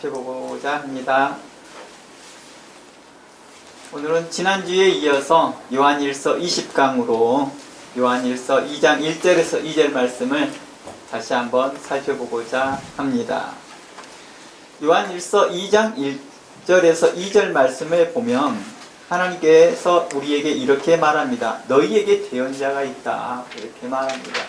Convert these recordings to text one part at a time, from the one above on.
살펴보고자 합니다. 오늘은 지난주에 이어서 요한일서 20강으로 요한일서 2장 1절에서 2절 말씀을 다시 한번 살펴보고자 합니다. 요한일서 2장 1절에서 2절 말씀을 보면 하나님께서 우리에게 이렇게 말합니다. 너희에게 대언자가 있다. 이렇게 말합니다.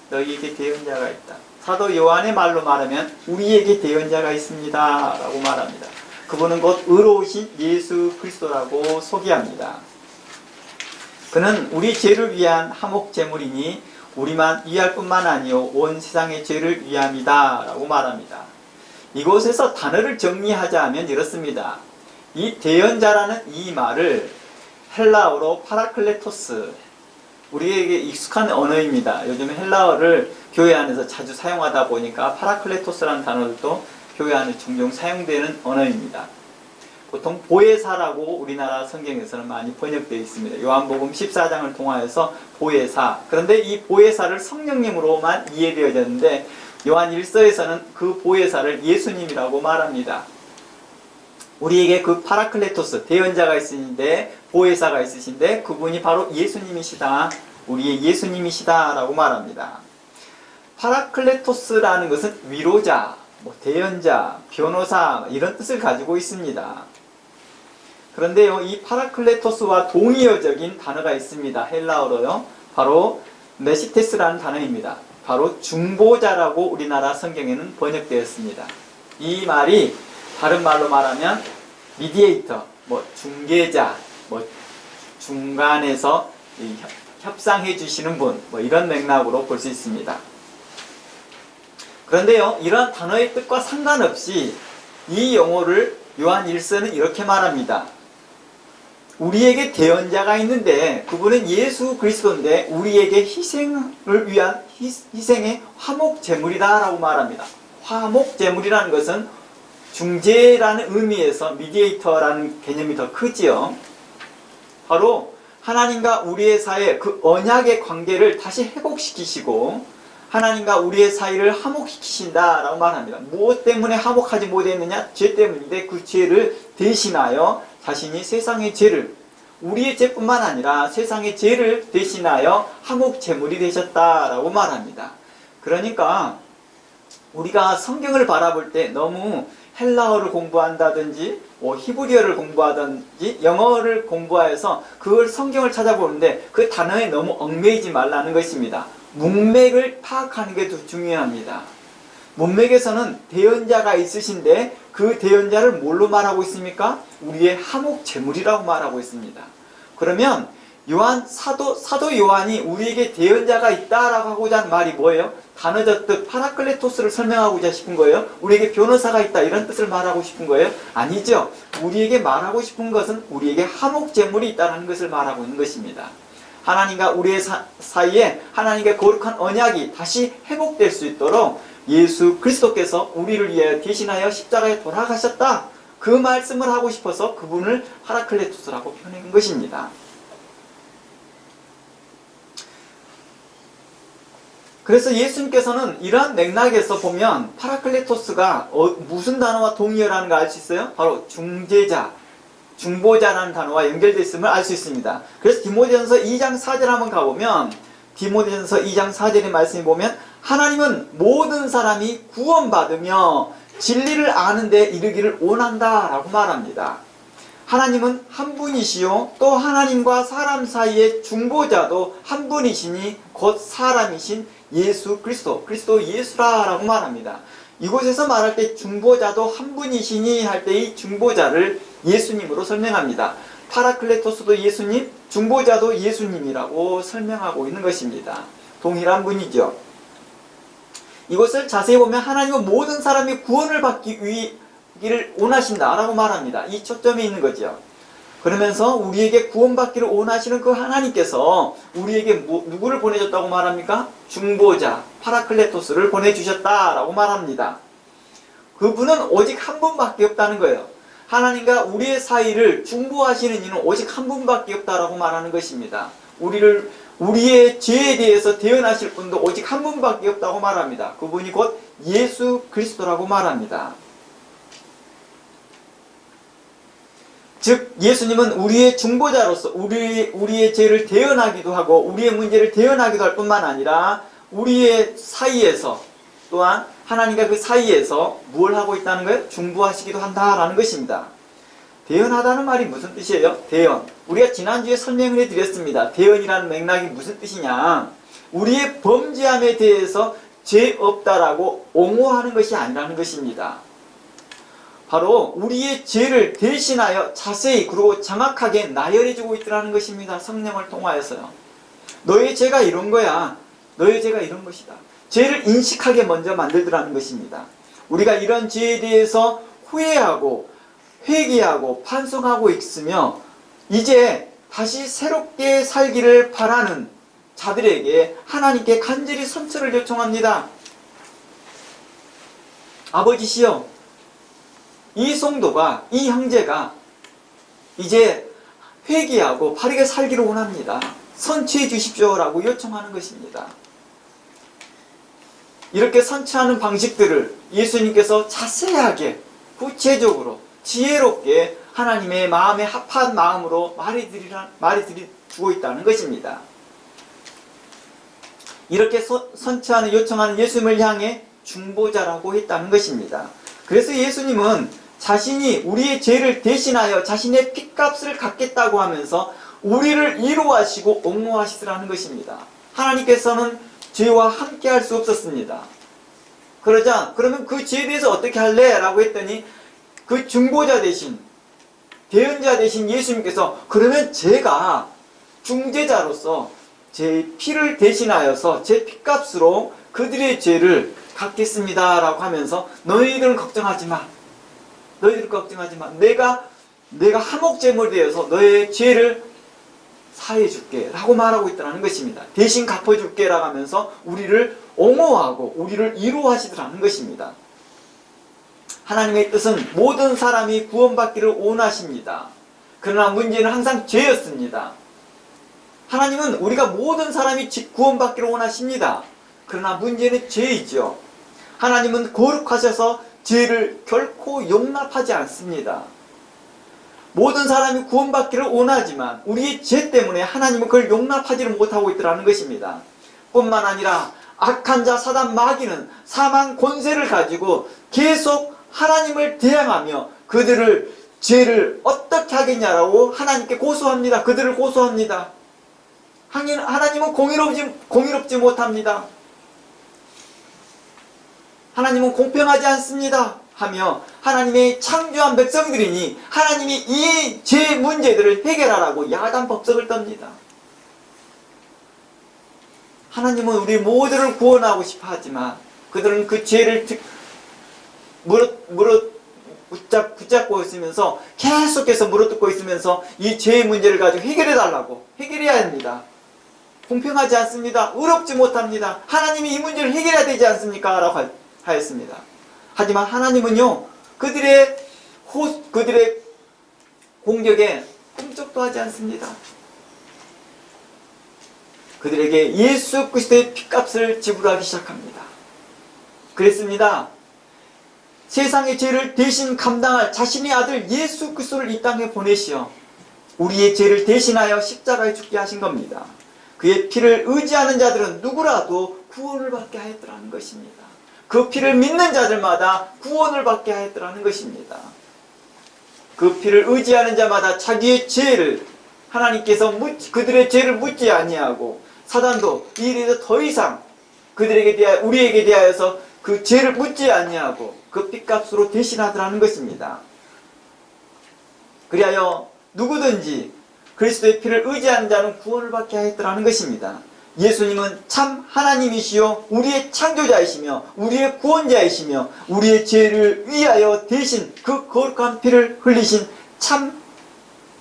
너희에게 대언자가 있다. 사도 요한의 말로 말하면 우리에게 대언자가 있습니다 라고 말합니다. 그분은 곧 의로우신 예수 그리스도라고 소개합니다. 그는 우리 죄를 위한 화목제물이니 우리만 위할 뿐만 아니요 온 세상의 죄를 위함이다 라고 말합니다. 이곳에서 단어를 정리하자면 이렇습니다. 이 대언자라는 이 말을 헬라어로 파라클레토스, 우리에게 익숙한 언어입니다. 요즘 헬라어를 교회 안에서 자주 사용하다 보니까 파라클레토스라는 단어도 교회 안에 종종 사용되는 언어입니다. 보통 보혜사라고 우리나라 성경에서는 많이 번역되어 있습니다. 요한복음 14장을 통하여서 보혜사. 그런데 이 보혜사를 성령님으로만 이해되어졌는데 요한 1서에서는 그 보혜사를 예수님이라고 말합니다. 우리에게 그 파라클레토스, 대언자가 있으신데 보혜사가 있으신데 그분이 바로 예수님이시다. 우리의 예수님이시다 라고 말합니다. 파라클레토스라는 것은 위로자, 대언자, 변호사 이런 뜻을 가지고 있습니다. 그런데요, 이 파라클레토스와 동의어적인 단어가 있습니다. 헬라어로요. 바로 메시테스라는 단어입니다. 바로 중보자라고 우리나라 성경에는 번역되었습니다. 이 말이 다른 말로 말하면 미디에이터, 중개자, 중간에서 협상해 주시는 분, 이런 맥락으로 볼 수 있습니다. 그런데요, 이러한 단어의 뜻과 상관없이 이 용어를 요한 1서는 이렇게 말합니다. 우리에게 대언자가 있는데 그분은 예수 그리스도인데 우리에게 희생을 위한 희생의 화목제물이다 라고 말합니다. 화목제물이라는 것은 중재라는 의미에서 미디에이터라는 개념이 더 크지요. 바로 하나님과 우리의 사이의 그 언약의 관계를 다시 회복시키시고 하나님과 우리의 사이를 화목시키신다라고 말합니다. 무엇 때문에 화목하지 못했느냐? 죄 때문인데 그 죄를 대신하여 자신이 세상의 죄를, 우리의 죄뿐만 아니라 세상의 죄를 대신하여 화목제물이 되셨다라고 말합니다. 그러니까 우리가 성경을 바라볼 때 너무 헬라어를 공부한다든지 히브리어를 공부하든지 영어를 공부하여서 그걸 성경을 찾아보는데 그 단어에 너무 얽매이지 말라는 것입니다. 문맥을 파악하는 게 더 중요합니다. 문맥에서는 대언자가 있으신데 그 대언자를 뭘로 말하고 있습니까? 우리의 화목제물이라고 말하고 있습니다. 그러면 사도 요한이 우리에게 대언자가 있다라고 하고자 하는 말이 뭐예요? 단어적 뜻 파라클레토스를 설명하고자 싶은 거예요? 우리에게 변호사가 있다 이런 뜻을 말하고 싶은 거예요? 아니죠. 우리에게 말하고 싶은 것은 우리에게 화목제물이 있다는 것을 말하고 있는 것입니다. 하나님과 우리의 사이에 하나님의 거룩한 언약이 다시 회복될 수 있도록 예수 그리스도께서 우리를 위하여 대신하여 십자가에 돌아가셨다. 그 말씀을 하고 싶어서 그분을 파라클레토스라고 표현한 것입니다. 그래서 예수님께서는 이러한 맥락에서 보면 파라클레토스가 무슨 단어와 동의어라는 걸 알 수 있어요? 바로 중재자, 중보자라는 단어와 연결되어 있음을 알 수 있습니다. 그래서 디모데전서 2장 4절 한번 가보면 디모데전서 2장 4절의 말씀을 보면 하나님은 모든 사람이 구원받으며 진리를 아는 데 이르기를 원한다 라고 말합니다. 하나님은 한 분이시요 또 하나님과 사람 사이의 중보자도 한 분이시니 곧 사람이신 예수 그리스도 예수라라고 말합니다. 이곳에서 말할 때 중보자도 한 분이시니 할 때 이 중보자를 예수님으로 설명합니다. 파라클레토스도 예수님, 중보자도 예수님이라고 설명하고 있는 것입니다. 동일한 분이죠. 이것을 자세히 보면 하나님은 모든 사람이 구원을 받기 위기를 원하신다라고 말합니다. 이 초점이 있는 거죠. 그러면서 우리에게 구원받기를 원하시는 그 하나님께서 우리에게 누구를 보내줬다고 말합니까? 중보자, 파라클레토스를 보내주셨다라고 말합니다. 그분은 오직 한 분밖에 없다는 거예요. 하나님과 우리의 사이를 중보하시는 이는 오직 한 분밖에 없다라고 말하는 것입니다. 우리의 죄에 대해서 대언하실 분도 오직 한 분밖에 없다고 말합니다. 그분이 곧 예수 그리스도라고 말합니다. 즉 예수님은 우리의 중보자로서 우리의 죄를 대언하기도 하고 우리의 문제를 대언하기도 할 뿐만 아니라 우리의 사이에서 또한 하나님과 그 사이에서 무엇을 하고 있다는 거예요? 중보하시기도 한다라는 것입니다. 대언하다는 말이 무슨 뜻이에요? 대언. 우리가 지난주에 설명을 해드렸습니다. 대언이라는 맥락이 무슨 뜻이냐? 우리의 범죄함에 대해서 죄 없다라고 옹호하는 것이 아니라는 것입니다. 바로 우리의 죄를 대신하여 자세히 그리고 정확하게 나열해주고 있더라는 것입니다. 성령을 통하여서요. 너의 죄가 이런 거야. 너의 죄가 이런 것이다. 죄를 인식하게 먼저 만들더라는 것입니다. 우리가 이런 죄에 대해서 후회하고 회개하고 반성하고 있으며 이제 다시 새롭게 살기를 바라는 자들에게 하나님께 간절히 선처를 요청합니다. 아버지시여, 이 성도가, 이 형제가 이제 회개하고 바르게 살기를 원합니다. 선처해 주십시오라고 요청하는 것입니다. 이렇게 선처하는 방식들을 예수님께서 자세하게 구체적으로 지혜롭게 하나님의 마음에 합한 마음으로 말해주고 있다는 것입니다. 이렇게 선처하는 요청하는 예수님을 향해 중보자라고 했다는 것입니다. 그래서 예수님은 자신이 우리의 죄를 대신하여 자신의 핏값을 갚겠다고 하면서 우리를 위로하시고 옹호하시더라는 것입니다. 하나님께서는 죄와 함께 할 수 없었습니다. 그러면 그 죄에 대해서 어떻게 할래? 라고 했더니 그 중보자 대신 대언자 대신 예수님께서 그러면 제가 중재자로서 제 피를 대신하여서 제 핏값으로 그들의 죄를 갚겠습니다 라고 하면서 너희들은 걱정하지 마. 너희들 걱정하지 마. 내가 화목제물이 되어서 너의 죄를 사해 줄게 라고 말하고 있다는 것입니다. 대신 갚아줄게 라고 하면서 우리를 옹호하고 우리를 위로하시더라는 것입니다. 하나님의 뜻은 모든 사람이 구원받기를 원하십니다. 그러나 문제는 항상 죄였습니다. 하나님은 우리가 모든 사람이 구원받기를 원하십니다. 그러나 문제는 죄이죠. 하나님은 거룩하셔서 죄를 결코 용납하지 않습니다. 모든 사람이 구원받기를 원하지만 우리의 죄 때문에 하나님은 그걸 용납하지를 못하고 있더라는 것입니다. 뿐만 아니라 악한 자 사단 마귀는 사망 권세를 가지고 계속 하나님을 대항하며 그들을 죄를 어떻게 하겠냐라고 하나님께 고소합니다. 그들을 고소합니다. 하나님은 공의롭지 못합니다. 하나님은 공평하지 않습니다. 하며 하나님의 창조한 백성들이니 하나님이 이 죄 문제들을 해결하라고 야단 법석을 떱니다. 하나님은 우리 모두를 구원하고 싶어 하지만 그들은 그 죄를 붙잡고 있으면서 계속해서 물어뜯고 있으면서 이 죄의 문제를 가지고 해결해달라고 해결해야 합니다. 공평하지 않습니다. 의롭지 못합니다. 하나님이 이 문제를 해결해야 되지 않습니까? 라고 하였습니다. 하지만 하나님은요 그들의 공격에 꿈쩍도 하지 않습니다. 그들에게 예수 그리스도의 핏값을 지불하기 시작합니다. 그랬습니다. 세상의 죄를 대신 감당할 자신의 아들 예수 그리스도를 이 땅에 보내시어 우리의 죄를 대신하여 십자가에 죽게 하신 겁니다. 그의 피를 의지하는 자들은 누구라도 구원을 받게 하였더라는 것입니다. 그 피를 믿는 자들마다 구원을 받게 하였더라는 것입니다. 그 피를 의지하는 자마다 자기의 죄를 하나님께서 그들의 죄를 묻지 아니하고 사단도 이에 대해서 더 이상 우리에게 대하여서 그 죄를 묻지 아니하고 그 핏값으로 대신하더라는 것입니다. 그리하여 누구든지 그리스도의 피를 의지하는 자는 구원을 받게 하였더라는 것입니다. 예수님은 참 하나님이시요 우리의 창조자이시며 우리의 구원자이시며 우리의 죄를 위하여 대신 그 거룩한 피를 흘리신 참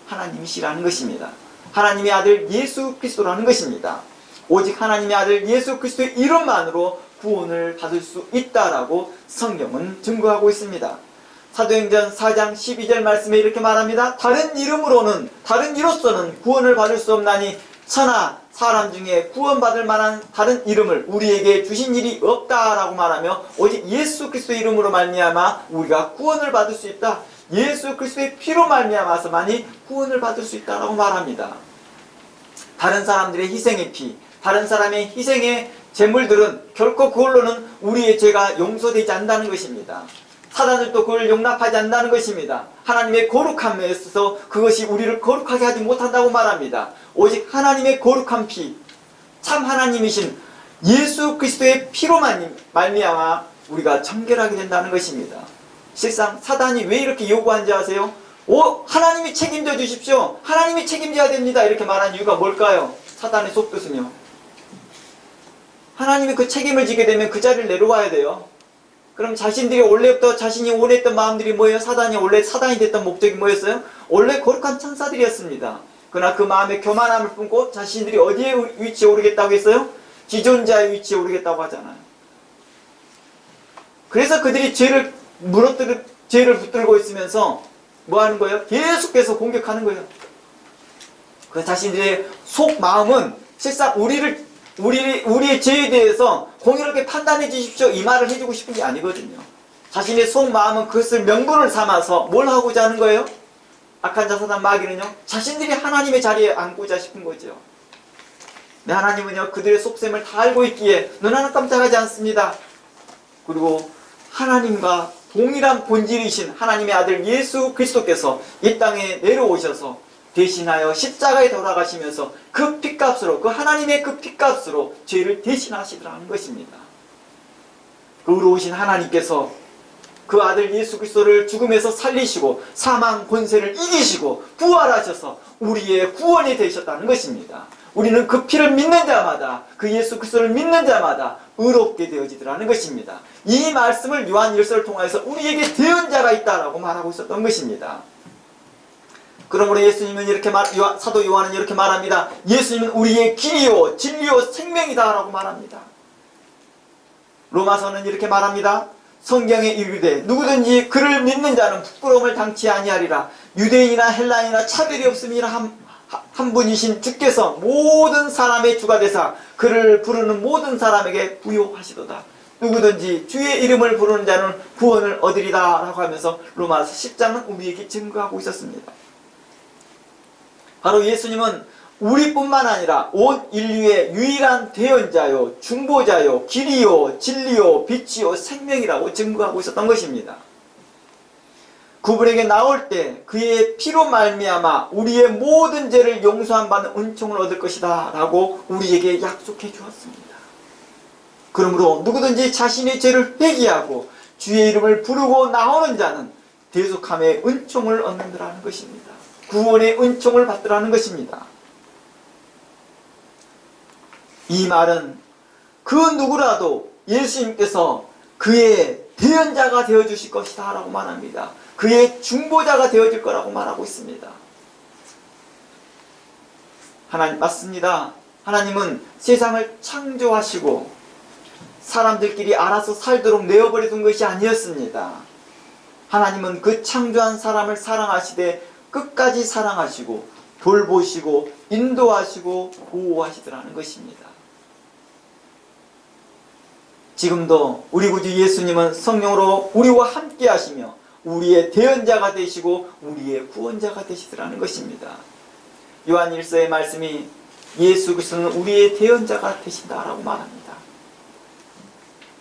하나님이시라는 것입니다. 하나님의 아들 예수 그리스도라는 것입니다. 오직 하나님의 아들 예수 그리스도의 이름만으로 구원을 받을 수 있다라고 성경은 증거하고 있습니다. 사도행전 4장 12절 말씀에 이렇게 말합니다. 다른 이로서는 구원을 받을 수 없나니 천하 사람 중에 구원받을 만한 다른 이름을 우리에게 주신 일이 없다라고 말하며 오직 예수 그리스도의 이름으로 말미암아 우리가 구원을 받을 수 있다. 예수 그리스도의 피로 말미암아서만이 구원을 받을 수 있다라고 말합니다. 다른 사람들의 희생의 피, 다른 사람의 희생의 제물들은 결코 그걸로는 우리의 죄가 용서되지 않는다는 것입니다. 사단들도 그걸 용납하지 않는다는 것입니다. 하나님의 거룩함에 있어서 그것이 우리를 거룩하게 하지 못한다고 말합니다. 오직 하나님의 거룩한 피, 참 하나님이신 예수 그리스도의 피로만 말미암아 우리가 정결하게 된다는 것입니다. 실상 사단이 왜 이렇게 요구하는지 아세요? 하나님이 책임져 주십시오. 하나님이 책임져야 됩니다. 이렇게 말하는 이유가 뭘까요? 사단의 속뜻은요. 하나님이 그 책임을 지게 되면 그 자리를 내려와야 돼요. 그럼 자신들이 원래부터 자신이 원했던 마음들이 뭐예요? 사단이 원래 사단이 됐던 목적이 뭐였어요? 원래 거룩한 천사들이었습니다. 그러나 그 마음에 교만함을 품고 자신들이 어디에 위치에 오르겠다고 했어요? 지존자의 위치에 오르겠다고 하잖아요. 그래서 그들이 죄를 붙들고 있으면서 뭐 하는 거예요? 계속해서 공격하는 거예요. 그 자신들의 속 마음은 실상 우리의 죄에 대해서 공의롭게 판단해 주십시오 이 말을 해주고 싶은 게 아니거든요. 자신의 속 마음은 그것을 명분을 삼아서 뭘 하고자 하는 거예요? 악한 자 사단 마귀는요, 자신들이 하나님의 자리에 앉고자 싶은 거죠. 네, 하나님은요 그들의 속셈을 다 알고 있기에 눈 하나 깜짝하지 않습니다. 그리고 하나님과 동일한 본질이신 하나님의 아들 예수 그리스도께서 이 땅에 내려오셔서 대신하여 십자가에 돌아가시면서 그 핏값으로, 그 하나님의 그 핏값으로 죄를 대신하시더라는 것입니다. 그 의로우신 하나님께서 그 아들 예수 그리스도를 죽음에서 살리시고 사망 권세를 이기시고 부활하셔서 우리의 구원이 되셨다는 것입니다. 우리는 그 피를 믿는 자마다, 그 예수 그리스도를 믿는 자마다 의롭게 되어지더라는 것입니다. 이 말씀을 요한 1서를 통해서 우리에게 대언자가 있다라고 말하고 있었던 것입니다. 그러므로 예수님은 사도 요한은 이렇게 말합니다. 예수님은 우리의 길이요 진리요 생명이다 라고 말합니다. 로마서는 이렇게 말합니다. 성경에 이르되 누구든지 그를 믿는 자는 부끄러움을 당치 아니하리라. 유대인이나 헬라인이나 차별이 없음이라 한 분이신 주께서 모든 사람의 주가 되사 그를 부르는 모든 사람에게 부요하시도다. 누구든지 주의 이름을 부르는 자는 구원을 얻으리다 라고 하면서 로마서 10장은 우리에게 증거하고 있었습니다. 바로 예수님은 우리뿐만 아니라 온 인류의 유일한 대언자요, 중보자요, 길이요, 진리요, 빛이요, 생명이라고 증거하고 있었던 것입니다. 그분에게 나올 때 그의 피로 말미암아 우리의 모든 죄를 용서함 받는 은총을 얻을 것이다 라고 우리에게 약속해 주었습니다. 그러므로 누구든지 자신의 죄를 회개하고 주의 이름을 부르고 나오는 자는 대속함의 은총을 얻는다는 것입니다. 구원의 은총을 받더라는 것입니다. 이 말은 그 누구라도 예수님께서 그의 대언자가 되어주실 것이다 라고 말합니다. 그의 중보자가 되어질 거라고 말하고 있습니다. 하나님 맞습니다. 하나님은 세상을 창조하시고 사람들끼리 알아서 살도록 내어버려 둔 것이 아니었습니다. 하나님은 그 창조한 사람을 사랑하시되 끝까지 사랑하시고 돌보시고 인도하시고 보호하시더라는 것입니다. 지금도 우리 구주 예수님은 성령으로 우리와 함께 하시며 우리의 대언자가 되시고 우리의 구원자가 되시더라는 것입니다. 요한 1서의 말씀이 예수 그리스도는 우리의 대언자가 되신다라고 말합니다.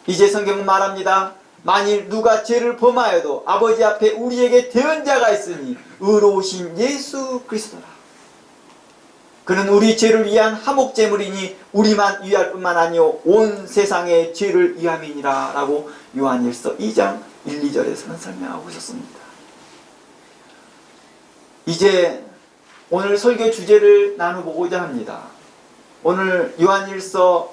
이제 성경은 말합니다. 만일 누가 죄를 범하여도 아버지 앞에 우리에게 대언자가 있으니 의로우신 예수 그리스도라. 그는 우리 죄를 위한 화목제물이니 우리만 위할 뿐만 아니요 온 세상의 죄를 위함이니라 라고 요한 1서 2장 1, 2절에서는 설명하고 있었습니다. 이제 오늘 설교 주제를 나눠보고자 합니다. 오늘 요한 1서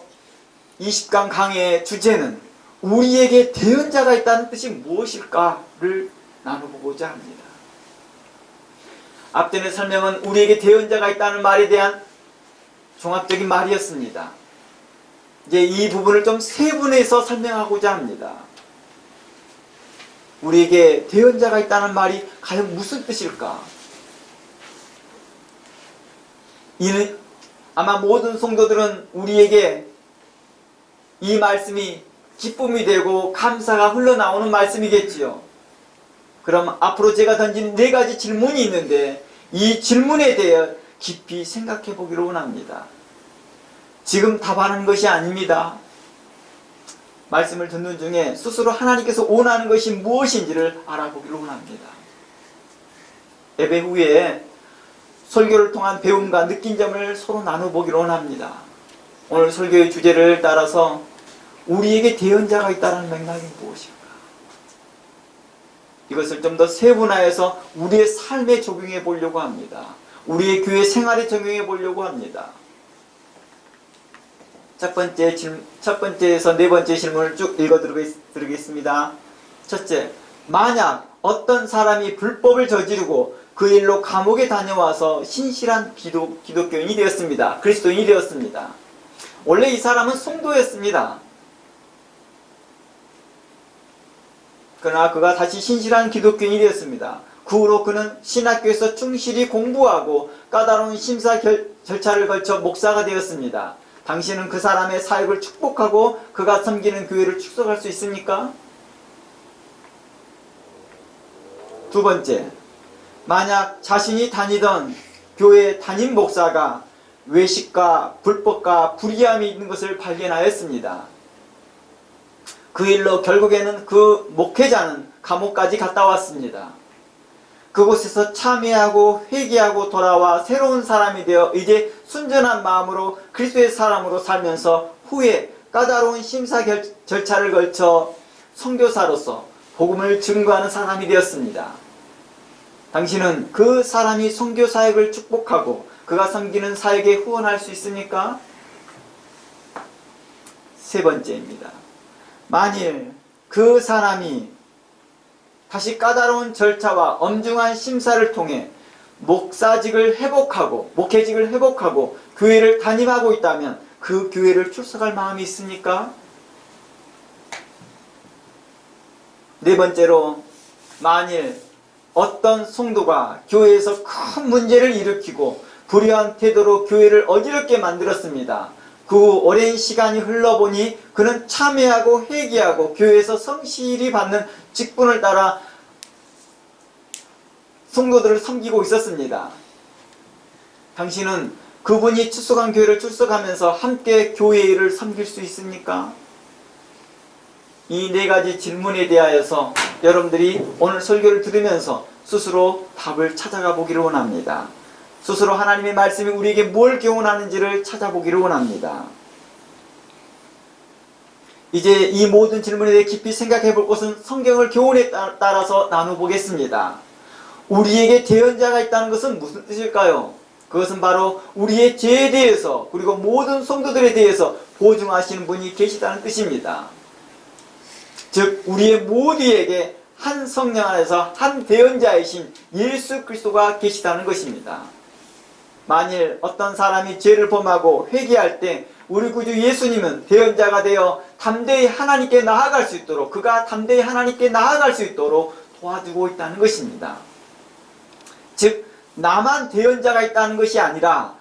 20강 강의의 주제는 우리에게 대언자가 있다는 뜻이 무엇일까를 나눠보고자 합니다. 앞전의 설명은 우리에게 대언자가 있다는 말에 대한 종합적인 말이었습니다. 이제 이 부분을 좀 세분해서 설명하고자 합니다. 우리에게 대언자가 있다는 말이 과연 무슨 뜻일까? 이는 아마 모든 성도들은 우리에게 이 말씀이 기쁨이 되고 감사가 흘러나오는 말씀이겠지요. 그럼 앞으로 제가 던진 4가지 질문이 있는데 이 질문에 대해 깊이 생각해 보기를 원합니다. 지금 답하는 것이 아닙니다. 말씀을 듣는 중에 스스로 하나님께서 원하는 것이 무엇인지를 알아보기를 원합니다. 예배 후에 설교를 통한 배움과 느낀 점을 서로 나눠보기를 원합니다. 오늘 설교의 주제를 따라서 우리에게 대언자가 있다는 맥락이 무엇일까? 이것을 좀 더 세분화해서 우리의 삶에 적용해 보려고 합니다. 우리의 교회 생활에 적용해 보려고 합니다. 첫 번째에서 4번째 질문을 쭉 읽어 드리겠습니다. 첫째, 만약 어떤 사람이 불법을 저지르고 그 일로 감옥에 다녀와서 신실한 기독교인이 되었습니다. 그리스도인이 되었습니다. 원래 이 사람은 성도였습니다. 그러나 그가 다시 신실한 기독교인이 되었습니다. 그 후로 그는 신학교에서 충실히 공부하고 까다로운 심사 절차를 거쳐 목사가 되었습니다. 당신은 그 사람의 사역을 축복하고 그가 섬기는 교회를 축복할 수 있습니까? 두 번째, 만약 자신이 다니던 교회 담임 목사가 외식과 불법과 불의함이 있는 것을 발견하였습니다. 그 일로 결국에는 그 목회자는 감옥까지 갔다 왔습니다. 그곳에서 참회하고 회개하고 돌아와 새로운 사람이 되어 이제 순전한 마음으로 그리스도의 사람으로 살면서 후에 까다로운 심사 절차를 걸쳐 선교사로서 복음을 증거하는 사람이 되었습니다. 당신은 그 사람이 선교 사역을 축복하고 그가 섬기는 사역에 후원할 수 있습니까? 세 번째입니다. 만일 그 사람이 다시 까다로운 절차와 엄중한 심사를 통해 목회직을 회복하고 교회를 담임하고 있다면 그 교회를 출석할 마음이 있습니까? 네 번째로, 만일 어떤 성도가 교회에서 큰 문제를 일으키고 불의한 태도로 교회를 어지럽게 만들었습니다. 그 후 오랜 시간이 흘러보니 그는 참회하고 회개하고 교회에서 성실히 받는 직분을 따라 성도들을 섬기고 있었습니다. 당신은 그분이 출석한 교회를 출석하면서 함께 교회 일을 섬길 수 있습니까? 이 4가지 질문에 대하여서 여러분들이 오늘 설교를 들으면서 스스로 답을 찾아가 보기를 원합니다. 스스로 하나님의 말씀이 우리에게 뭘 교훈하는지를 찾아보기를 원합니다. 이제 이 모든 질문에 대해 깊이 생각해 볼 것은 성경을 교훈에 따라서 나눠보겠습니다. 우리에게 대언자가 있다는 것은 무슨 뜻일까요? 그것은 바로 우리의 죄에 대해서 그리고 모든 성도들에 대해서 보증하시는 분이 계시다는 뜻입니다. 즉 우리의 모두에게 한 성령 안에서 한 대언자이신 예수 그리스도가 계시다는 것입니다. 만일 어떤 사람이 죄를 범하고 회개할 때 우리 구주 예수님은 대언자가 되어 담대히 하나님께 나아갈 수 있도록 그가 담대히 하나님께 나아갈 수 있도록 도와주고 있다는 것입니다. 즉 나만 대언자가 있다는 것이 아니라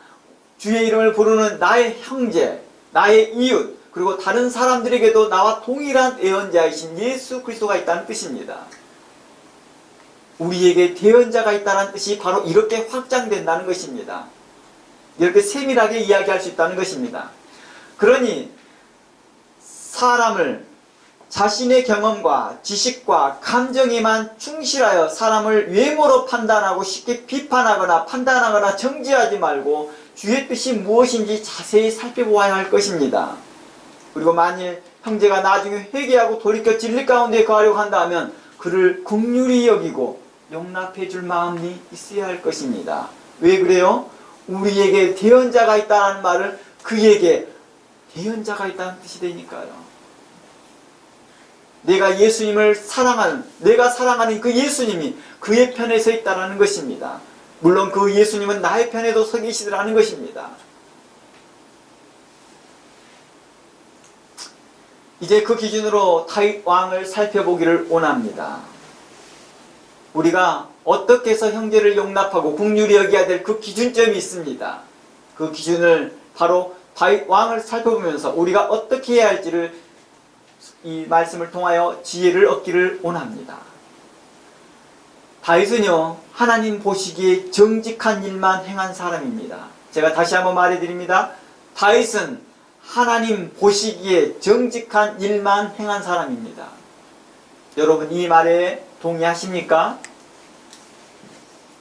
주의 이름을 부르는 나의 형제, 나의 이웃 그리고 다른 사람들에게도 나와 동일한 대언자이신 예수 그리스도가 있다는 뜻입니다. 우리에게 대언자가 있다는 뜻이 바로 이렇게 확장된다는 것입니다. 이렇게 세밀하게 이야기할 수 있다는 것입니다. 그러니 사람을 자신의 경험과 지식과 감정에만 충실하여 사람을 외모로 판단하고 쉽게 비판하거나 판단하거나 정죄하지 말고 주의 뜻이 무엇인지 자세히 살펴보아야 할 것입니다. 그리고 만일 형제가 나중에 회개하고 돌이켜 진리 가운데 거하려고 한다면 그를 긍휼히 여기고 용납해 줄 마음이 있어야 할 것입니다. 왜 그래요? 우리에게 대언자가 있다는 말은 그에게 대언자가 있다는 뜻이 되니까요. 내가 예수님을 사랑하는, 내가 사랑하는 그 예수님이 그의 편에 서 있다는 것입니다. 물론 그 예수님은 나의 편에도 서 계시더라는 것입니다. 이제 그 기준으로 다윗 왕을 살펴보기를 원합니다. 우리가 어떻게 해서 형제를 용납하고 긍휼히 여겨야 될 그 기준점이 있습니다. 그 기준을 바로 다윗 왕을 살펴보면서 우리가 어떻게 해야 할지를 이 말씀을 통하여 지혜를 얻기를 원합니다. 다윗은요, 하나님 보시기에 정직한 일만 행한 사람입니다. 제가 다시 한번 말해드립니다. 다윗은 하나님 보시기에 정직한 일만 행한 사람입니다. 여러분 이 말에 동의하십니까?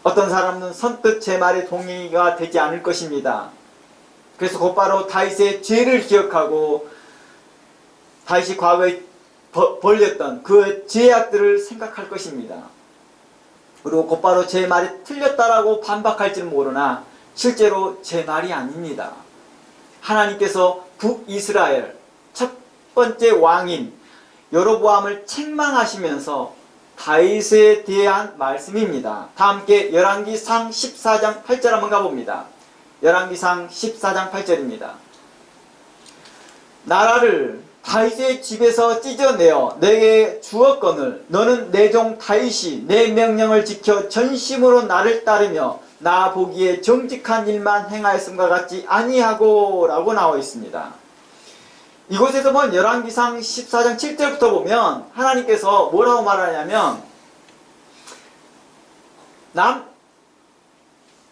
어떤 사람은 선뜻 제 말에 동의가 되지 않을 것입니다. 그래서 곧바로 다윗의 죄를 기억하고 다윗이 과거에 벌렸던 그 죄악들을 생각할 것입니다. 그리고 곧바로 제 말이 틀렸다라고 반박할지는 모르나 실제로 제 말이 아닙니다. 하나님께서 북이스라엘 첫 번째 왕인 여로보암을 책망하시면서 다윗에 대한 말씀입니다. 다 함께 열왕기상 14장 8절 한번 가봅니다. 열왕기상 14장 8절입니다. 나라를 다윗의 집에서 찢어내어 내게 주었거늘 너는 내 종 다윗이 내 명령을 지켜 전심으로 나를 따르며 나 보기에 정직한 일만 행하였음과 같지 아니하고 라고 나와 있습니다. 이곳에서 본 열왕기상 14장 7절부터 보면 하나님께서 뭐라고 말하냐면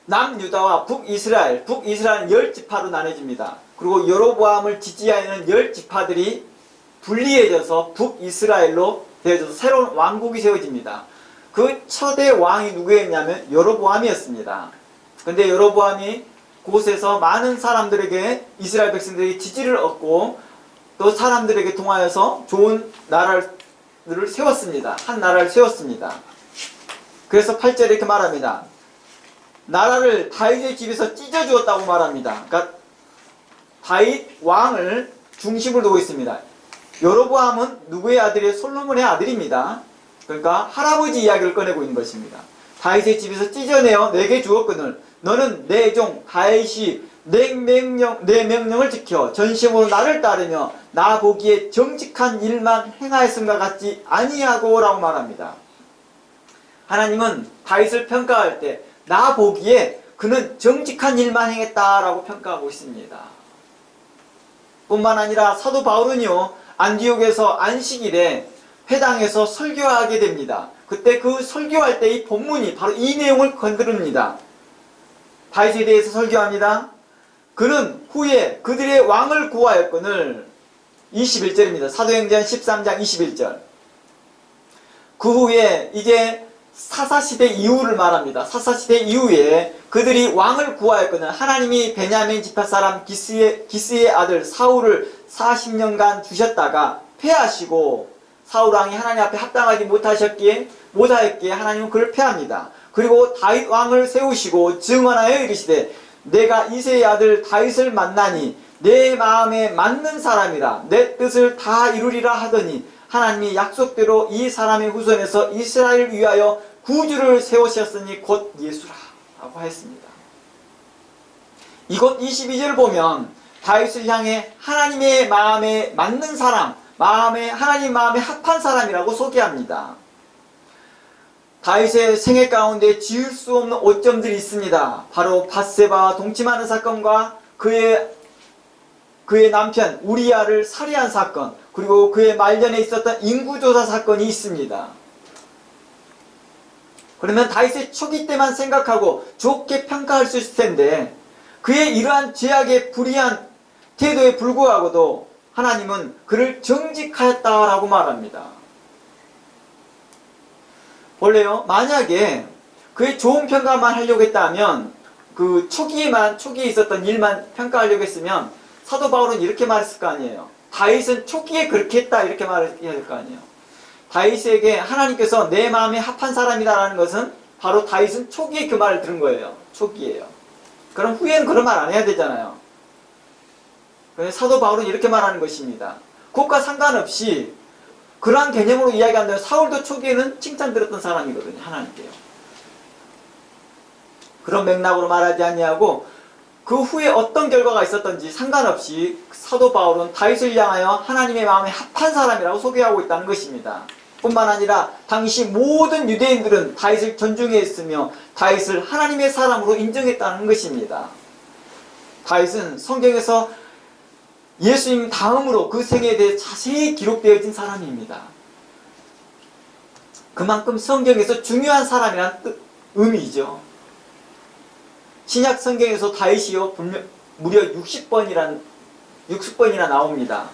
남유다와 북이스라엘은 10지파로 나눠집니다. 그리고 여로보암을 지지하는 10지파들이 분리해져서 북이스라엘로 되어져서 새로운 왕국이 세워집니다. 그 초대 왕이 누구였냐면 여로보암이었습니다. 근데 여로보암이 그곳에서 많은 사람들에게 이스라엘 백성들이 지지를 얻고 또 사람들에게 통하여서 좋은 나라를 세웠습니다. 한 나라를 세웠습니다. 그래서 8절에 이렇게 말합니다. 나라를 다윗의 집에서 찢어주었다고 말합니다. 그러니까 다윗 왕을 중심으로 두고 있습니다. 여로보암은 누구의 아들이에요? 솔로몬의 아들입니다. 그러니까 할아버지 이야기를 꺼내고 있는 것입니다. 다윗의 집에서 찢어내어 내게 주었거늘 너는 내 종 다윗이 내 명령을 지켜 전심으로 나를 따르며 나 보기에 정직한 일만 행하였음과 같지 아니하고 라고 말합니다. 하나님은 다윗을 평가할 때 나 보기에 그는 정직한 일만 행했다라고 평가하고 있습니다. 뿐만 아니라 사도 바울은요, 안디옥에서 안식일에 회당에서 설교하게 됩니다. 그때 그 설교할 때 이 본문이 바로 이 내용을 건드립니다. 다윗에 대해서 설교합니다. 그는 후에 그들의 왕을 구하였거늘 21절입니다. 사도행전 13장 21절. 그 후에 이제 사사시대 이후를 말합니다. 사사시대 이후에 그들이 왕을 구하였거늘 하나님이 베냐민 지파 사람 기스의 아들 사울을 40년간 주셨다가 패하시고 사울 왕이 하나님 앞에 합당하지 못하였기에 하나님은 그를 패합니다. 그리고 다윗 왕을 세우시고 증언하여 이르시되 내가 이새의 아들 다윗을 만나니 내 마음에 맞는 사람이라 내 뜻을 다 이루리라 하더니 하나님이 약속대로 이 사람의 후손에서 이스라엘을 위하여 구주를 세우셨으니 곧 예수라 라고 하였습니다. 이곳 22절을 보면 다윗을 향해 하나님의 마음에 맞는 사람, 하나님 마음에 합한 사람이라고 소개합니다. 다윗의 생애 가운데 지울 수 없는 오점들이 있습니다. 바로 밧세바와 동침하는 사건과 그의 남편 우리야를 살해한 사건, 그리고 그의 말년에 있었던 인구조사 사건이 있습니다. 그러면 다윗의 초기 때만 생각하고 좋게 평가할 수 있을 텐데 그의 이러한 죄악의 불의한 태도에 불구하고도 하나님은 그를 정직하였다라고 말합니다. 원래요, 만약에 그의 좋은 평가만 하려고 했다면 그 초기에 있었던 일만 평가하려고 했으면 사도 바울은 이렇게 말했을 거 아니에요. 다윗은 초기에 그렇게 했다 이렇게 말해야 될 거 아니에요. 다윗에게 하나님께서 내 마음에 합한 사람이다라는 것은 바로 다윗은 초기에 그 말을 들은 거예요. 초기에요. 그럼 후에는 그런 말 안 해야 되잖아요. 그래서 사도 바울은 이렇게 말하는 것입니다. 그것과 상관없이 그러한 개념으로 이야기한다면 사울도 초기에는 칭찬드렸던 사람이거든요. 하나님께요. 그런 맥락으로 말하지 아니하고 그 후에 어떤 결과가 있었던지 상관없이 사도 바울은 다윗을 향하여 하나님의 마음에 합한 사람이라고 소개하고 있다는 것입니다. 뿐만 아니라 당시 모든 유대인들은 다윗을 존중했으며 다윗을 하나님의 사람으로 인정했다는 것입니다. 다윗은 성경에서 예수님 다음으로 그 생애에 대해 자세히 기록되어진 사람입니다. 그만큼 성경에서 중요한 사람이란 의미죠. 신약 성경에서 다윗이요 무려 60번이나 나옵니다.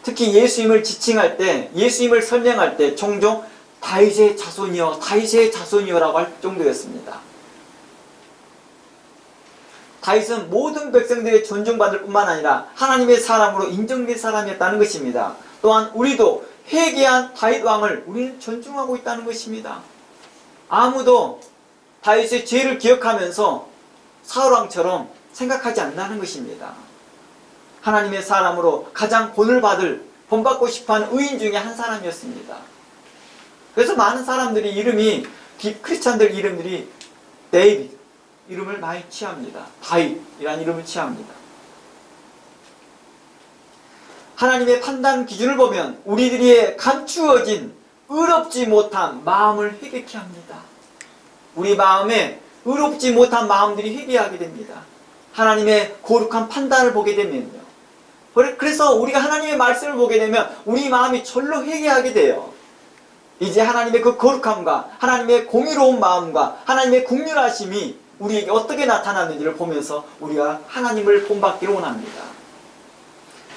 특히 예수님을 지칭할 때, 예수님을 설명할 때 종종 다윗의 자손이여, 다윗의 자손이여라고 할 정도였습니다. 다윗은 모든 백성들의 존중받을 뿐만 아니라 하나님의 사람으로 인정된 사람이었다는 것입니다. 또한 우리도 회개한 다윗 왕을 우리는 존중하고 있다는 것입니다. 아무도 다윗의 죄를 기억하면서 사울 왕처럼 생각하지 않는다는 것입니다. 하나님의 사람으로 가장 본받고 싶어하는 의인 중에 한 사람이었습니다. 그래서 많은 사람들이 크리스찬들 이름들이 데이비드 이름을 많이 취합니다. 다윗이라는 이름을 취합니다. 하나님의 판단 기준을 보면 우리들이 감추어진 의롭지 못한 마음을 회개케 합니다. 우리 마음에 의롭지 못한 마음들이 회개하게 됩니다. 하나님의 거룩한 판단을 보게 되면요. 그래서 우리가 하나님의 말씀을 보게 되면 우리 마음이 절로 회개하게 돼요. 이제 하나님의 그 거룩함과 하나님의 공의로운 마음과 하나님의 긍휼하심이 우리에게 어떻게 나타났는지를 보면서 우리가 하나님을 본받기를 원합니다.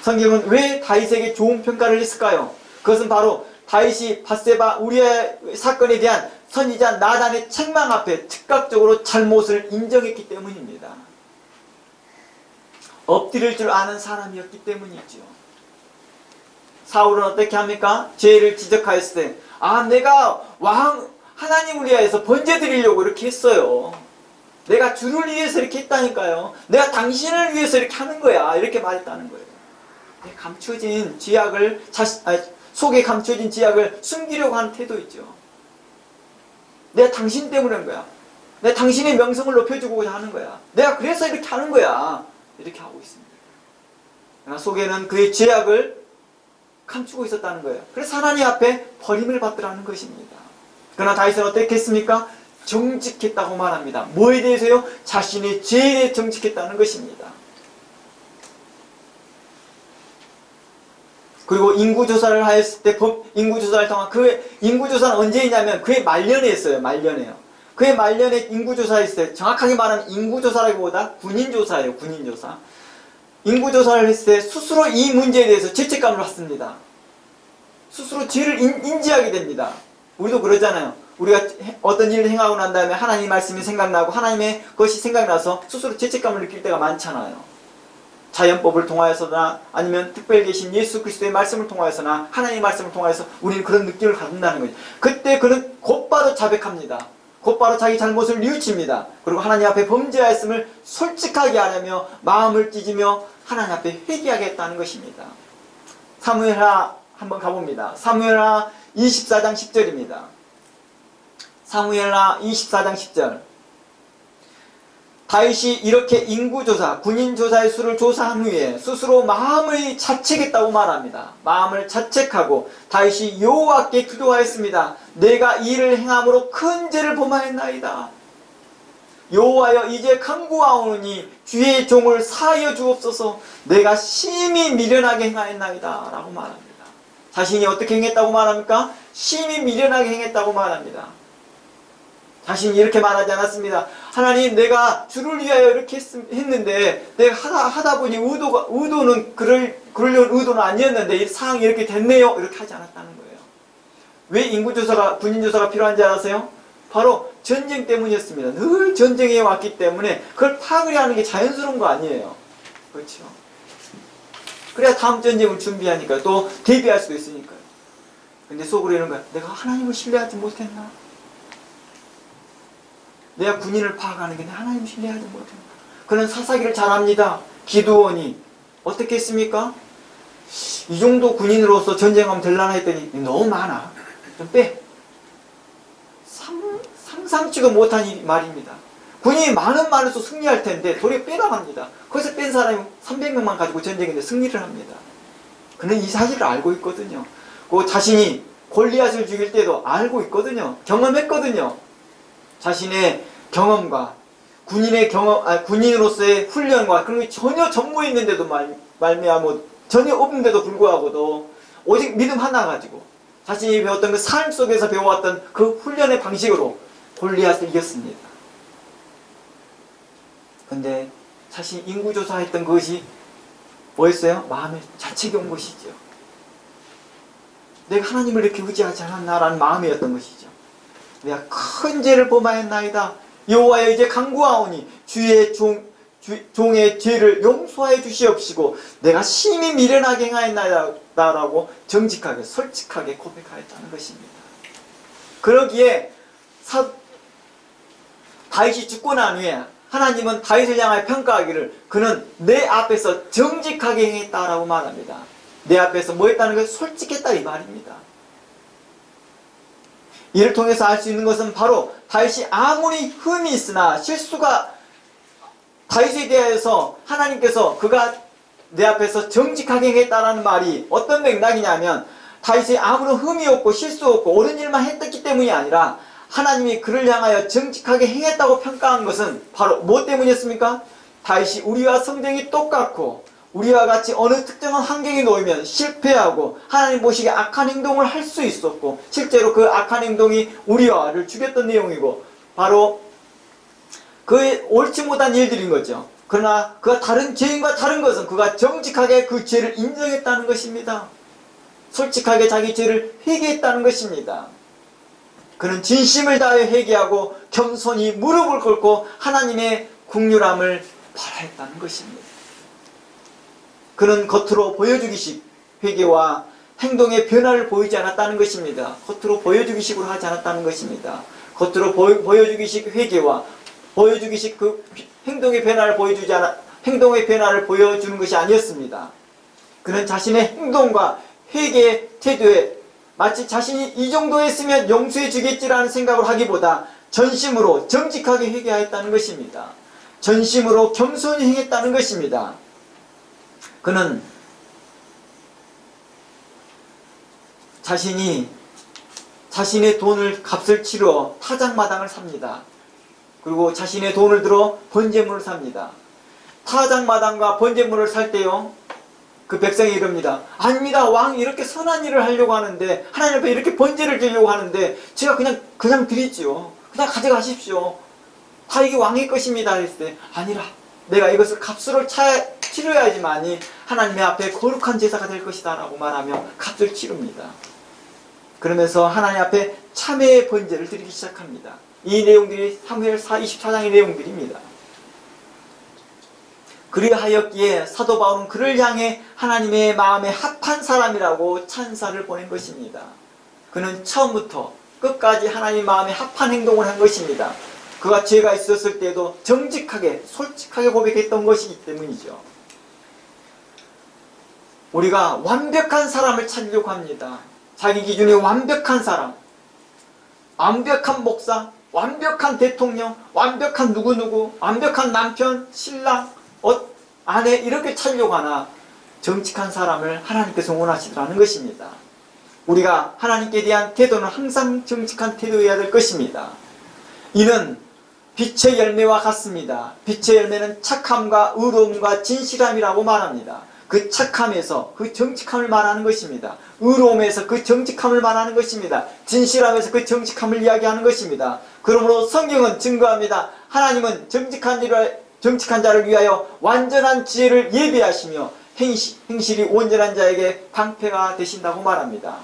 성경은 왜 다윗에게 좋은 평가를 했을까요? 그것은 바로 다윗이 밧세바 우리의 사건에 대한 선지자 나단의 책망 앞에 즉각적으로 잘못을 인정했기 때문입니다. 엎드릴 줄 아는 사람이었기 때문이죠. 사울은 어떻게 합니까? 죄를 지적하였을 때 내가 하나님을 위하여서 번제 드리려고 이렇게 했어요. 내가 주를 위해서 이렇게 했다니까요. 내가 당신을 위해서 이렇게 하는 거야. 이렇게 말했다는 거예요. 감춰진 죄악을 속에 감춰진 죄악을 숨기려고 하는 태도이죠. 내가 당신 때문에 한 거야. 내가 당신의 명성을 높여주고자 하는 거야. 내가 그래서 이렇게 하는 거야. 이렇게 하고 있습니다. 그러나 속에는 그의 죄악을 감추고 있었다는 거예요. 그래서 하나님 앞에 버림을 받더라는 것입니다. 그러나 다윗은 어떻게 했습니까? 정직했다고 말합니다. 뭐에 대해서요? 자신의 죄에 대해 정직했다는 것입니다. 그리고 인구조사를 하였을 때 인구조사를 통한 그의 인구조사는 언제 했냐면 그의 말년에 했어요. 말년에요. 그의 말년에 인구조사했을 때 정확하게 말하면 인구조사라기보다 군인조사예요. 군인조사. 인구조사를 했을 때 스스로 이 문제에 대해서 죄책감을 받습니다. 스스로 죄를 인지하게 됩니다. 우리도 그러잖아요. 우리가 어떤 일을 행하고 난 다음에 하나님 말씀이 생각나고 하나님의 것이 생각나서 스스로 죄책감을 느낄 때가 많잖아요. 자연법을 통하여서나 아니면 특별히 계신 예수 그리스도의 말씀을 통하여서나 하나님의 말씀을 통하여서 우리는 그런 느낌을 갖는다는 거죠. 그때 그는 곧바로 자백합니다. 곧바로 자기 잘못을 뉘우칩니다. 그리고 하나님 앞에 범죄하였음을 솔직하게 하려며 마음을 찢으며 하나님 앞에 회개하겠다는 것입니다. 사무엘하 한번 가봅니다. 사무엘하 24장 10절입니다. 사무엘하 24장 10절. 다윗이 이렇게 인구조사, 군인조사의 수를 조사한 후에 스스로 마음을 자책했다고 말합니다. 마음을 자책하고 다윗이 여호와께 기도하였습니다. 내가 이 일을 행함으로 큰 죄를 범하였나이다. 여호와여 이제 간구하오니 주의 종을 사하여 주옵소서. 내가 심히 미련하게 행하였나이다 라고 말합니다. 자신이 어떻게 행했다고 말합니까? 심히 미련하게 행했다고 말합니다. 자신이 이렇게 말하지 않았습니다. 하나님 내가 주를 위하여 이렇게 했는데 내가 하다 보니 의도는 그러려는 의도는 아니었는데 이 상황이 이렇게 됐네요. 이렇게 하지 않았다는 거예요. 왜 인구조사가 군인조사가 필요한지 알아세요? 바로 전쟁 때문이었습니다. 늘 전쟁에 왔기 때문에 그걸 파악을 하는 게 자연스러운 거 아니에요. 그렇죠? 그래야 다음 전쟁을 준비하니까 또 대비할 수도 있으니까요. 근데 속으로 이런 거야. 내가 하나님을 신뢰하지 못했나? 내가 군인을 파악하는 게 내가 하나님을 신뢰하지 못했나? 그는 사사기를 잘합니다. 기드온이 어떻게 했습니까? 이 정도 군인으로서 전쟁하면 될라나 했더니 너무 많아. 좀 빼. 상상치도 못한 말입니다. 군인이 많을수록 승리할 텐데 도리어 빼나갑니다. 거기서 뺀 사람이 300명만 가지고 전쟁인데 승리를 합니다. 그는 이 사실을 알고 있거든요. 그 자신이 골리앗을 죽일 때도 알고 있거든요. 경험했거든요. 자신의 경험과 군인의 군인으로서의 훈련과 그런 게 전혀 전무했는데도 말미암아 전혀 없는데도 불구하고도 오직 믿음 하나 가지고 자신이 배웠던 그 삶 속에서 배워왔던 그 훈련의 방식으로 골리앗을 이겼습니다. 근데 자신이 인구조사했던 그것이 뭐였어요? 마음에 자책이 온 것이죠. 내가 하나님을 이렇게 의지하지 않았나라는 마음이었던 것이죠. 내가 큰 죄를 범하였나이다. 여호와여 이제 간구하오니 주의 종의 죄를 용서해 주시옵시고 내가 심히 미련하게 행하였나이다라고 정직하게 솔직하게 고백하였다는 것입니다. 그러기에 다윗이 죽고 난 후에 하나님은 다윗을 향하여 평가하기를 그는 내 앞에서 정직하게 행했다라고 말합니다. 내 앞에서 뭐 했다는 것을 솔직했다 이 말입니다. 이를 통해서 알 수 있는 것은 바로 다윗이 아무리 흠이 있으나 실수가 다윗에 대해서 하나님께서 그가 내 앞에서 정직하게 행했다라는 말이 어떤 맥락이냐면 다윗이 아무런 흠이 없고 실수 없고 옳은 일만 했기 때문이 아니라 하나님이 그를 향하여 정직하게 행했다고 평가한 것은 바로 뭐 때문이었습니까? 다윗이 우리와 성정이 똑같고 우리와 같이 어느 특정한 환경에 놓이면 실패하고 하나님 보시기에 악한 행동을 할 수 있었고 실제로 그 악한 행동이 우리와를 죽였던 내용이고 바로 그의 옳지 못한 일들인 거죠. 그러나 그가 다른 죄인과 다른 것은 그가 정직하게 그 죄를 인정했다는 것입니다. 솔직하게 자기 죄를 회개했다는 것입니다. 그는 진심을 다하여 회개하고 겸손히 무릎을 꿇고 하나님의 긍휼함을 바라했다는 것입니다. 그는 겉으로 보여주기식 회개와 행동의 변화를 보이지 않았다는 것입니다. 겉으로 보여주기식으로 하지 않았다는 것입니다. 겉으로 보여주기식 회개와 보여주기식 그 행동의 변화를 보여주는 것이 아니었습니다. 그는 자신의 행동과 회개의 태도에 마치 자신이 이 정도 했으면 용서해 주겠지라는 생각을 하기보다 전심으로 정직하게 회개하였다는 것입니다. 전심으로 겸손히 행했다는 것입니다. 그는 자신이 자신의 돈을 값을 치러 타작마당을 삽니다. 그리고 자신의 돈을 들어 번제물을 삽니다. 타작마당과 번제물을 살 때요, 그 백성이 이럽니다. 아닙니다. 왕이 이렇게 선한 일을 하려고 하는데 하나님 앞에 이렇게 번제를 드리려고 하는데 제가 그냥 드리지요. 그냥 가져가십시오. 다 이게 왕의 것입니다. 했을 때 아니라 내가 이것을 값으로 치러야지만이 하나님의 앞에 거룩한 제사가 될 것이다 라고 말하며 값을 치릅니다. 그러면서 하나님 앞에 참회의 번제를 드리기 시작합니다. 이 내용들이 사무엘 24장의 내용들입니다. 그리하였기에 사도 바울은 그를 향해 하나님의 마음에 합한 사람이라고 찬사를 보낸 것입니다. 그는 처음부터 끝까지 하나님 마음에 합한 행동을 한 것입니다. 그가 죄가 있었을 때도 정직하게 솔직하게 고백했던 것이기 때문이죠. 우리가 완벽한 사람을 찾으려고 합니다. 자기 기준에 완벽한 사람, 완벽한 목사, 완벽한 대통령, 완벽한 누구누구, 완벽한 남편, 신랑, 아내 이렇게 찾으려고 하나 정직한 사람을 하나님께서 원하시더라는 것입니다. 우리가 하나님께 대한 태도는 항상 정직한 태도여야 될 것입니다. 이는 빛의 열매와 같습니다. 빛의 열매는 착함과 의로움과 진실함이라고 말합니다. 그 착함에서 그 정직함을 말하는 것입니다. 의로움에서 그 정직함을 말하는 것입니다. 진실함에서 그 정직함을 이야기하는 것입니다. 그러므로 성경은 증거합니다. 하나님은 정직한 자를 위하여 완전한 지혜를 예비하시며 행실이 온전한 자에게 방패가 되신다고 말합니다.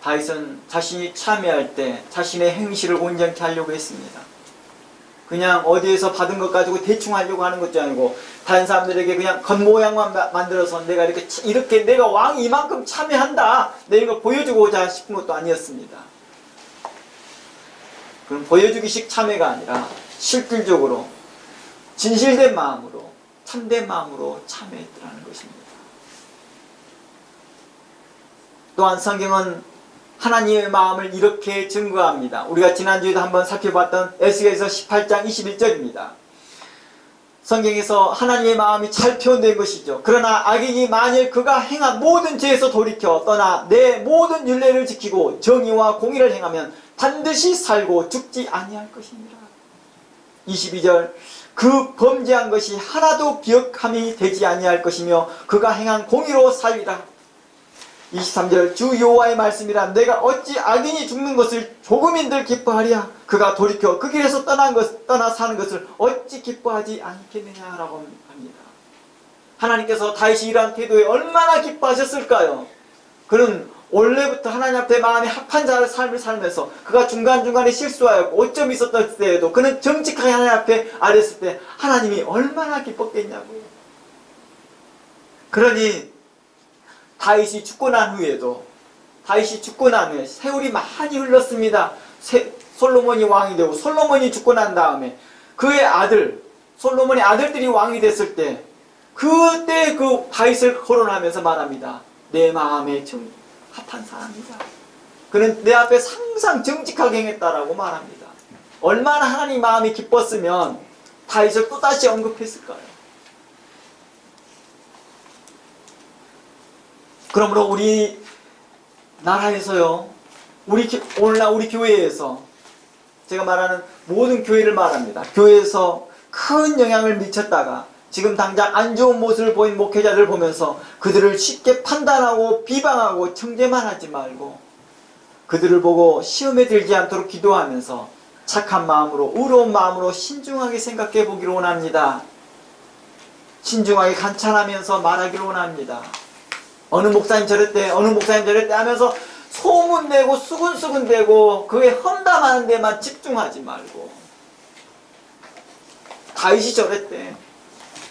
다윗은 자신이 참회할 때 자신의 행실을 온전케 하려고 했습니다. 그냥 어디에서 받은 것 가지고 대충 하려고 하는 것도 아니고 다른 사람들에게 그냥 겉모양만 만들어서 내가 이렇게 내가 왕이 이만큼 참회한다 내가 이걸 보여주고자 싶은 것도 아니었습니다. 그럼 보여주기식 참회가 아니라 실질적으로 진실된 마음으로 참된 마음으로 참회했다는 것입니다. 또한 성경은 하나님의 마음을 이렇게 증거합니다. 우리가 지난주에도 한번 살펴봤던 에스겔서 18장 21절입니다. 성경에서 하나님의 마음이 잘 표현된 것이죠. 그러나 악인이 만일 그가 행한 모든 죄에서 돌이켜 떠나 내 모든 율례를 지키고 정의와 공의를 행하면 반드시 살고 죽지 아니할 것이니라. 22절 그 범죄한 것이 하나도 기억함이 되지 아니할 것이며 그가 행한 공의로 살리라. 23절 주 여호와의 말씀이라 내가 어찌 악인이 죽는 것을 조금인들 기뻐하랴. 그가 돌이켜 그 길에서 떠나 사는 것을 어찌 기뻐하지 않겠느냐라고 합니다. 하나님께서 다윗이 이러한 태도에 얼마나 기뻐하셨을까요? 그는 원래부터 하나님 앞에 마음이 합한 자의 삶을 살면서 그가 중간중간에 실수하였고 오점이 있었을 때에도 그는 정직하게 하나님 앞에 아뢰었을 때 하나님이 얼마나 기뻤겠냐고요. 그러니 다윗이 죽고 난 후에도 세월이 많이 흘렀습니다. 솔로몬이 왕이 되고 솔로몬이 죽고 난 다음에 그의 아들 솔로몬의 아들들이 왕이 됐을 때 그때 그 다윗을 거론하면서 말합니다. 내 마음에 합한 사람이다. 그는 내 앞에 항상 정직하게 행했다라고 말합니다. 얼마나 하나님 마음이 기뻤으면 다윗을 또다시 언급했을까요? 그러므로 우리 나라에서요, 오늘날 우리 교회에서, 제가 말하는 모든 교회를 말합니다. 교회에서 큰 영향을 미쳤다가 지금 당장 안 좋은 모습을 보인 목회자들을 보면서 그들을 쉽게 판단하고 비방하고 청재만 하지 말고 그들을 보고 시험에 들지 않도록 기도하면서 착한 마음으로 의로운 마음으로 신중하게 생각해 보기를 원합니다. 신중하게 관찰하면서 말하기를 원합니다. 어느 목사님 저랬대 하면서 소문내고 수근수근대고 그게 험담하는 데만 집중하지 말고 다윗이 저랬대.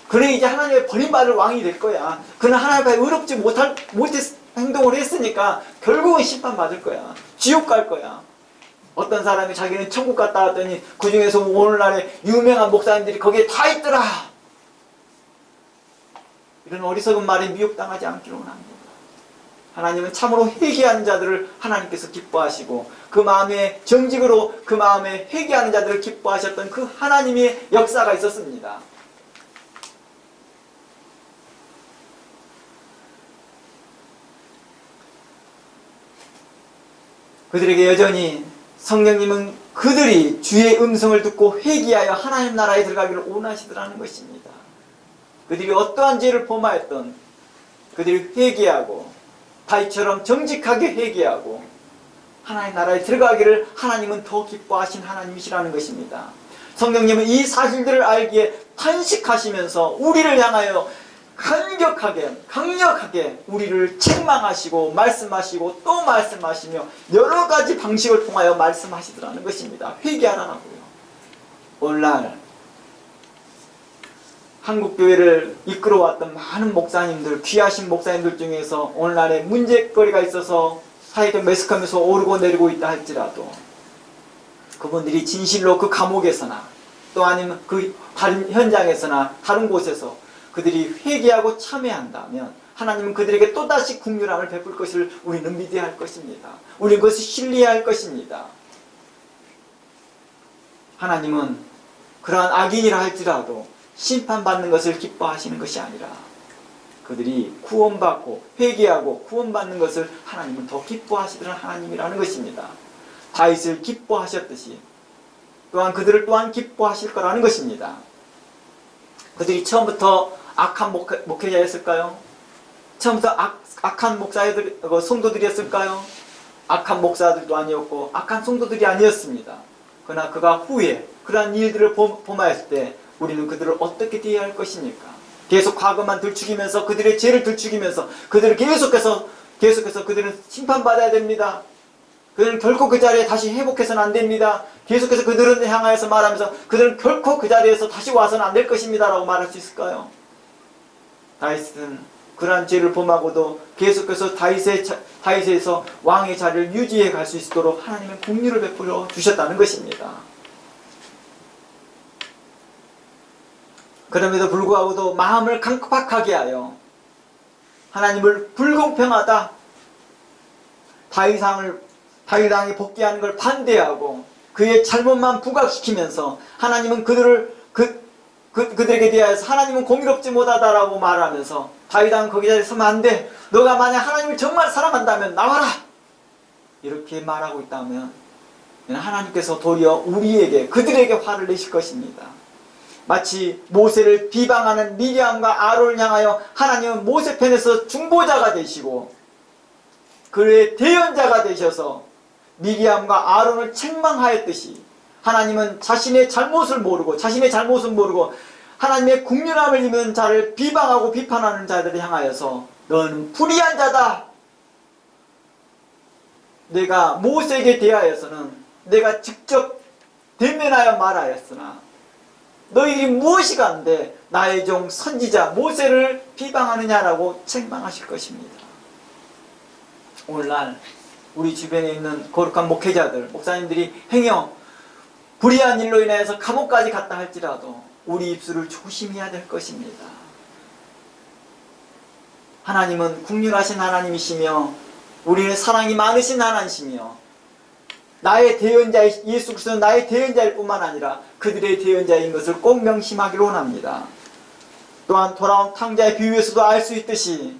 그는 이제 하나님의 버림받을 왕이 될 거야. 그는 하나님 앞에 의롭지 못할 행동을 했으니까 결국은 심판받을 거야. 지옥 갈 거야. 어떤 사람이 자기는 천국 갔다 왔더니 그 중에서 오늘날에 유명한 목사님들이 거기에 다 있더라. 이런 어리석은 말에 미혹당하지 않기를 원합니다. 하나님은 참으로 회개하는 자들을 하나님께서 기뻐하시고 그 마음에 정직으로 그 마음에 회개하는 자들을 기뻐하셨던 그 하나님의 역사가 있었습니다. 그들에게 여전히 성령님은 그들이 주의 음성을 듣고 회개하여 하나님 나라에 들어가기를 원하시더라는 것입니다. 그들이 어떠한 죄를 범하였던 그들이 회개하고 다윗처럼 정직하게 회개하고 하나님 나라에 들어가기를 하나님은 더 기뻐하신 하나님이시라는 것입니다. 성령님은 이 사실들을 알기에 탄식하시면서 우리를 향하여 강력하게 우리를 책망하시고 말씀하시고 또 말씀하시며 여러 가지 방식을 통하여 말씀하시더라는 것입니다. 회개하라고요. 오늘날 한국교회를 이끌어왔던 많은 목사님들, 귀하신 목사님들 중에서 오늘날에 문제거리가 있어서 사회적 매스컴에서 오르고 내리고 있다 할지라도 그분들이 진실로 그 감옥에서나 또 아니면 그 다른 현장에서나 다른 곳에서 그들이 회개하고 참회한다면 하나님은 그들에게 또다시 긍휼함을 베풀 것을 우리는 믿어야 할 것입니다. 우리는 그것을 신뢰해야 할 것입니다. 하나님은 그러한 악인이라 할지라도 심판받는 것을 기뻐하시는 것이 아니라 그들이 구원받고 회개하고 구원받는 것을 하나님은 더 기뻐하시더라 하나님이라는 것입니다. 다윗을 기뻐하셨듯이 또한 그들을 또한 기뻐하실 거라는 것입니다. 그들이 처음부터 악한 목회자였을까요? 처음부터 악한 목사들, 성도들이었을까요? 악한 목사들도 아니었고 악한 성도들이 아니었습니다. 그러나 그가 후에 그러한 일들을 범하였을 때 우리는 그들을 어떻게 대해야 할 것입니까? 계속 과거만 들추기면서 그들의 죄를 들추기면서 그들을 계속해서 그들은 심판받아야 됩니다. 그들은 결코 그 자리에 다시 회복해서는 안 됩니다. 계속해서 그들을 향하여서 말하면서 그들은 결코 그 자리에서 다시 와서는 안 될 것입니다 라고 말할 수 있을까요? 다윗은 그러한 죄를 범하고도 계속해서 다윗에서 왕의 자리를 유지해 갈 수 있도록 하나님의 긍휼을 베풀어 주셨다는 것입니다. 그럼에도 불구하고도 마음을 강팍하게 하여 하나님을 불공평하다, 다윗왕이 복귀하는 걸 반대하고 그의 잘못만 부각시키면서 하나님은 그들에게 대하여서 하나님은 공의롭지 못하다라고 말하면서 다윗왕은 거기 자리에 서면 안 돼. 너가 만약 하나님을 정말 사랑한다면 나와라. 이렇게 말하고 있다면 하나님께서 도리어 우리에게, 그들에게 화를 내실 것입니다. 마치 모세를 비방하는 미리암과 아론을 향하여 하나님은 모세 편에서 중보자가 되시고 그의 대언자가 되셔서 미리암과 아론을 책망하였듯이, 하나님은 자신의 잘못을 모르고 하나님의 국률함을 입은 자를 비방하고 비판하는 자들을 향하여서 너는 불의한 자다. 내가 모세에게 대하여서는 내가 직접 대면하여 말하였으나 너희들이 무엇이 간데 나의 종 선지자 모세를 비방하느냐라고 책망하실 것입니다. 오늘날 우리 주변에 있는 거룩한 목회자들, 목사님들이 행여 불의한 일로 인해서 감옥까지 갔다 할지라도 우리 입술을 조심해야 될 것입니다. 하나님은 국률하신 하나님이시며 우리는 사랑이 많으신 하나님이시며 나의 대언자, 예수 그리스도는 나의 대언자일 뿐만 아니라 그들의 대언자인 것을 꼭 명심하기를 원합니다. 또한 돌아온 탕자의 비유에서도 알 수 있듯이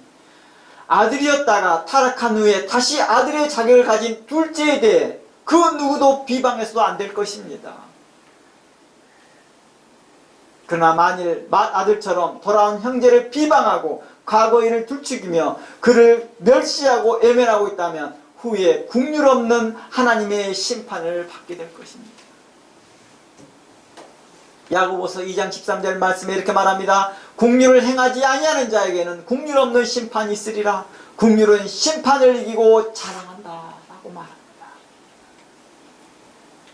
아들이었다가 타락한 후에 다시 아들의 자격을 가진 둘째에 대해 그 누구도 비방해서도 안 될 것입니다. 그러나 만일 맏아들처럼 돌아온 형제를 비방하고 과거 일을 둘치기며 그를 멸시하고 애면하고 있다면 후에 국률 없는 하나님의 심판을 받게 될 것입니다. 야고보서 2장 13절 말씀에 이렇게 말합니다. 국률을 행하지 아니하는 자에게는 국률 없는 심판이 있으리라. 국률은 심판을 이기고 자랑한다 라고 말합니다.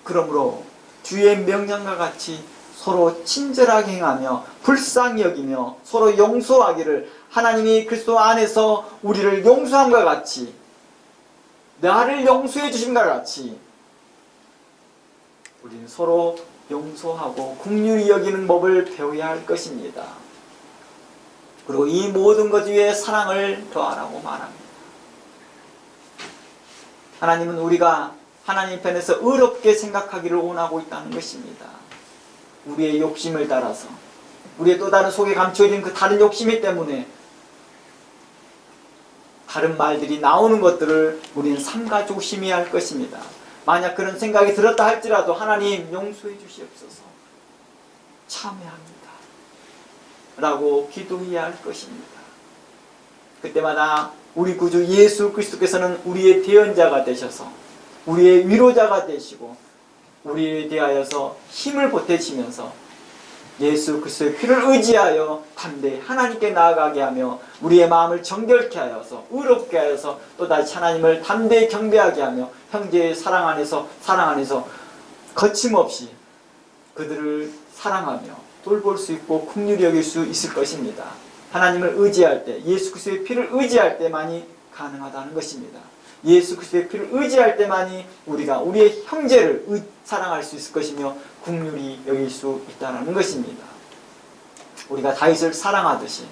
그러므로 주의 명령과 같이 서로 친절하게 행하며 불쌍히 여기며 서로 용서하기를, 하나님이 그리스도 안에서 우리를 용서함과 같이, 나를 용서해 주심과 같이 우리는 서로 용서하고 긍휼히 여기는 법을 배워야 할 것입니다. 그리고 이 모든 것 위에 사랑을 더하라고 말합니다. 하나님은 우리가 하나님 편에서 의롭게 생각하기를 원하고 있다는 것입니다. 우리의 욕심을 따라서, 우리의 또 다른 속에 감추어진 그 다른 욕심이 때문에 다른 말들이 나오는 것들을 우리는 삼가 조심해야 할 것입니다. 만약 그런 생각이 들었다 할지라도 하나님 용서해 주시옵소서, 참회합니다 라고 기도해야 할 것입니다. 그때마다 우리 구주 예수 그리스도께서는 우리의 대언자가 되셔서 우리의 위로자가 되시고 우리에 대하여서 힘을 보태시면서 예수 그리스도의 피를 의지하여 담대히 하나님께 나아가게 하며 우리의 마음을 정결케 하여서 의롭게 하여서 또다시 하나님을 담대히 경배하게 하며 형제의 사랑 안에서 거침없이 그들을 사랑하며 돌볼 수 있고 긍휼히 여길 수 있을 것입니다. 하나님을 의지할 때, 예수 그리스도의 피를 의지할 때만이 가능하다는 것입니다. 예수 그리스도의 피를 의지할 때만이 우리가 우리의 형제를 사랑할 수 있을 것이며 긍휼히 여길 수 있다는 것입니다. 우리가 다윗을 사랑하듯이,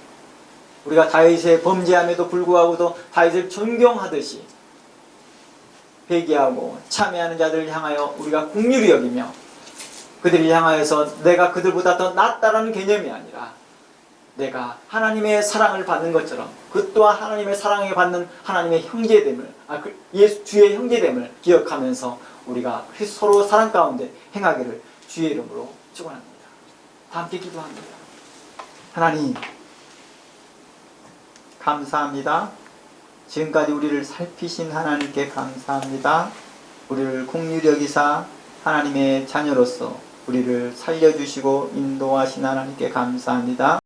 우리가 다윗의 범죄함에도 불구하고도 다윗을 존경하듯이 회개하고 참회하는 자들을 향하여 우리가 긍휼히 여기며 그들을 향하여서 내가 그들보다 더 낫다라는 개념이 아니라 내가 하나님의 사랑을 받는 것처럼 그 또한 하나님의 사랑을 받는 하나님의 형제됨을, 주의 형제됨을 기억하면서 우리가 서로 사랑 가운데 행하기를 주의 이름으로 축원합니다. 다 함께 기도합니다. 하나님 감사합니다. 지금까지 우리를 살피신 하나님께 감사합니다. 우리를 긍휼히 여기사 하나님의 자녀로서 우리를 살려주시고 인도하신 하나님께 감사합니다.